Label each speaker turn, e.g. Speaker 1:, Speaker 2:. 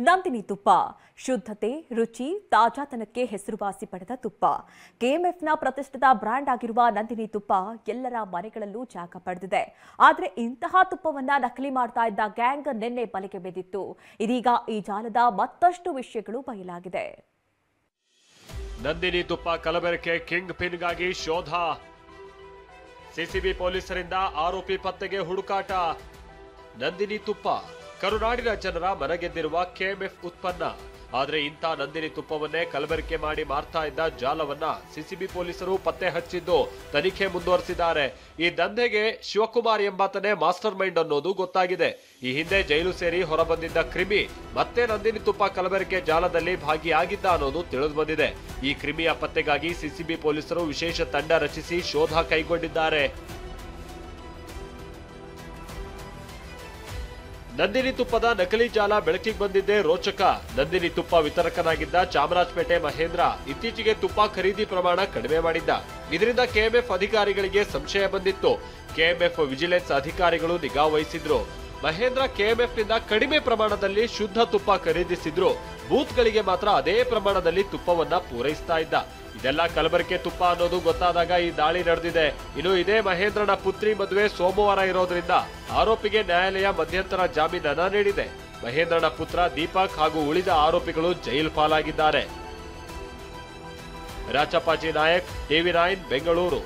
Speaker 1: ನಂದಿನಿ ತುಪ್ಪ ಶುದ್ಧತೆ, ರುಚಿ, ತಾಜಾತನಕ್ಕೆ ಹೆಸರುವಾಸಿ ಪಡೆದ ತುಪ್ಪ. ಕೆಎಂಎಫ್ನ ಪ್ರತಿಷ್ಠಿತ ಬ್ರ್ಯಾಂಡ್ ಆಗಿರುವ ನಂದಿನಿ ತುಪ್ಪ ಎಲ್ಲರ ಮನೆಗಳಲ್ಲೂ ಜಾಗ ಪಡೆದಿದೆ. ಆದರೆ ಇಂತಹ ತುಪ್ಪವನ್ನ ನಕಲಿ ಮಾಡ್ತಾ ಇದ್ದ ಗ್ಯಾಂಗ್ ನಿನ್ನೆ ಬಲೆಗೆ ಬಿದ್ದಿತ್ತು. ಇದೀಗ ಈ ಜಾಲದ ಮತ್ತಷ್ಟು ವಿಷಯಗಳು ಬಯಲಾಗಿದೆ.
Speaker 2: ನಂದಿನಿ ತುಪ್ಪ ಕಲಬೆರಕೆ ಕಿಂಗ್ ಪಿನ್ಗಾಗಿ ಶೋಧ. ಸಿಸಿಬಿ ಪೊಲೀಸರಿಂದ ಆರೋಪಿ ಪತ್ತೆಗೆ ಹುಡುಕಾಟ. ನಂದಿನಿ ತುಪ್ಪ ಕರುನಾಡಿನ ಜನರ ಮನಗೆದ್ದಿರುವ ಕೆಎಂಎಫ್ ಉತ್ಪನ್ನ. ಆದರೆ ಇಂಥ ನಂದಿನಿ ತುಪ್ಪವನ್ನೇ ಕಲಬೆರಕೆ ಮಾಡಿ ಮಾರ್ತಾ ಇದ್ದ ಜಾಲವನ್ನ ಸಿಸಿಬಿ ಪೊಲೀಸರು ಪತ್ತೆ ಹಚ್ಚಿದ್ದು ತನಿಖೆ ಮುಂದುವರೆಸಿದ್ದಾರೆ. ಈ ದಂಧೆಗೆ ಶಿವಕುಮಾರ್ ಎಂಬಾತನೇ ಮಾಸ್ಟರ್ ಮೈಂಡ್ ಅನ್ನೋದು ಗೊತ್ತಾಗಿದೆ. ಈ ಹಿಂದೆ ಜೈಲು ಸೇರಿ ಹೊರಬಂದಿದ್ದ ಕ್ರಿಮಿ ಮತ್ತೆ ನಂದಿನಿ ತುಪ್ಪ ಕಲಬೆರಕೆ ಜಾಲದಲ್ಲಿ ಭಾಗಿಯಾಗಿದ್ದ ಅನ್ನೋದು ತಿಳಿದು ಬಂದಿದೆ. ಈ ಕ್ರಿಮಿಯ ಪತ್ತೆಗಾಗಿ ಸಿಸಿಬಿ ಪೊಲೀಸರು ವಿಶೇಷ ತಂಡ ರಚಿಸಿ ಶೋಧ ಕೈಗೊಂಡಿದ್ದಾರೆ. ನಂದಿನಿ ತುಪ್ಪದ ನಕಲಿ ಜಾಲ ಬೆಳಕಿಗೆ ಬಂದಿದ್ದೇ ರೋಚಕ. ನಂದಿನಿ ತುಪ್ಪ ವಿತರಕನಾಗಿದ್ದ ಚಾಮರಾಜಪೇಟೆ ಮಹೇಂದ್ರ ಇತ್ತೀಚೆಗೆ ತುಪ್ಪ ಖರೀದಿ ಪ್ರಮಾಣ ಕಡಿಮೆ ಮಾಡಿದ್ದ. ಇದರಿಂದ ಕೆಎಂಎಫ್ ಅಧಿಕಾರಿಗಳಿಗೆ ಸಂಶಯ ಬಂದಿತ್ತು. ಕೆಎಂಎಫ್ ವಿಜಿಲೆನ್ಸ್ ಅಧಿಕಾರಿಗಳು ನಿಗಾ ವಹಿಸಿದ್ರು. ಮಹೇಂದ್ರ ಕೆಎಂಎಫ್ನಿಂದ ಕಡಿಮೆ ಪ್ರಮಾಣದಲ್ಲಿ ಶುದ್ಧ ತುಪ್ಪ ಖರೀದಿಸಿದ್ರು. ಬೂತ್ಗಳಿಗೆ ಮಾತ್ರ ಅದೇ ಪ್ರಮಾಣದಲ್ಲಿ ತುಪ್ಪವನ್ನ ಪೂರೈಸ್ತಾ ಇದ್ದ. ಇದೆಲ್ಲ ಕಲಬೆರಕೆ ತುಪ್ಪ ಅನ್ನೋದು ಗೊತ್ತಾದಾಗ ಈ ದಾಳಿ ನಡೆದಿದೆ. ಇನ್ನು ಇದೇ ಮಹೇಂದ್ರನ ಪುತ್ರಿ ಮದುವೆ ಸೋಮವಾರ ಇರೋದ್ರಿಂದ ಆರೋಪಿಗೆ ನ್ಯಾಯಾಲಯ ಮಧ್ಯಂತರ ಜಾಮೀನನ್ನ ನೀಡಿದೆ. ಮಹೇಂದ್ರನ ಪುತ್ರ ದೀಪಕ್ ಹಾಗೂ ಉಳಿದ ಆರೋಪಿಗಳು ಜೈಲು ಪಾಲಾಗಿದ್ದಾರೆ. ರಾಚಪ್ಪಾಜಿ ನಾಯಕ್, ಟಿವಿ9 ಬೆಂಗಳೂರು.